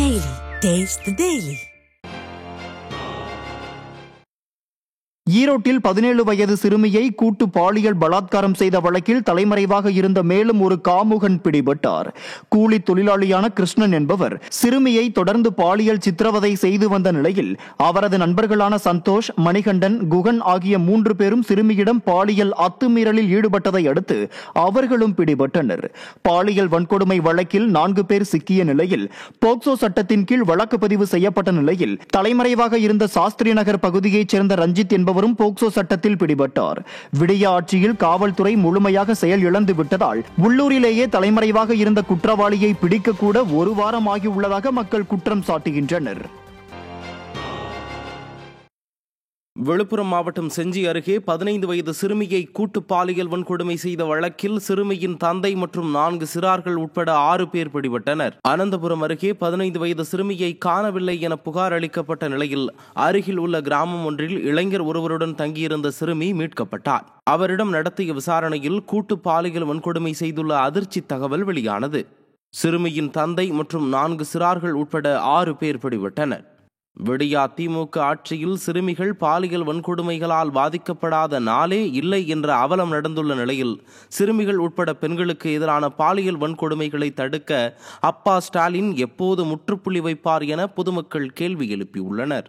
Daily. Taste the Daily. ஈரோட்டில் 17 வயது சிறுமியை கூட்டு பாலியல் பலாத்காரம் செய்த வழக்கில் தலைமறைவாக இருந்த மேலும் ஒரு காமுகன் பிடிபட்டார். கூலி தொழிலாளியான கிருஷ்ணன் என்பவர் சிறுமியை தொடர்ந்து பாலியல் சித்திரவதை செய்து வந்த நிலையில் அவரது நண்பர்களான சந்தோஷ், மணிகண்டன், குகன் ஆகிய 3 பேரும் சிறுமியிடம் பாலியல் அத்துமீறலில் ஈடுபட்டதை அடுத்து அவர்களும் பிடிபட்டனர். பாலியல் வன்கொடுமை வழக்கில் 4 பேர் சிக்கிய நிலையில் போக்சோ சட்டத்தின் கீழ் வழக்கு பதிவு செய்யப்பட்ட நிலையில் தலைமறைவாக இருந்த சாஸ்திரி நகர் பகுதியைச் சேர்ந்த ரஞ்சித் என்பவரும் போக்சோ சட்டத்தில் பிடிபட்டார். விடிய ஆட்சியில் காவல்துறை முழுமையாக செயல் இழந்து விட்டதால் உள்ளூரிலேயே தலைமறைவாக இருந்த குற்றவாளியை பிடிக்க கூட 1 வாரம் ஆகியுள்ளதாக மக்கள் குற்றம் சாட்டுகின்றனர். விழுப்புரம் மாவட்டம் செஞ்சி அருகே 15 வயது சிறுமியை கூட்டு பாலியல் வன்கொடுமை செய்த வழக்கில் சிறுமியின் தந்தை மற்றும் 4 சிறார்கள் உட்பட 6 பேர் பிடிபட்டனர். அனந்தபுரம் அருகே 15 வயது சிறுமியை காணவில்லை என புகார் அளிக்கப்பட்ட நிலையில் அருகில் உள்ள கிராமம் ஒன்றில் இளைஞர் ஒருவருடன் தங்கியிருந்த சிறுமி மீட்கப்பட்டார். அவரிடம் நடத்திய விசாரணையில் கூட்டு பாலியல் வன்கொடுமை செய்துள்ள அதிர்ச்சி தகவல் வெளியானது. சிறுமியின் தந்தை மற்றும் 4 சிறார்கள் உட்பட 6 பேர் பிடிபட்டனர். விடியா திமுக ஆட்சியில் சிறுமிகள் பாலியல் வன்கொடுமைகளால் பாதிக்கப்படாத நாளே இல்லை என்ற அவலம் நடந்துள்ள நிலையில் சிறுமிகள் உட்பட பெண்களுக்கு எதிரான பாலியல் வன்கொடுமைகளை தடுக்க அப்பா ஸ்டாலின் எப்போது முற்றுப்புள்ளி வைப்பார் என பொதுமக்கள் கேள்வி எழுப்பியுள்ளனர்.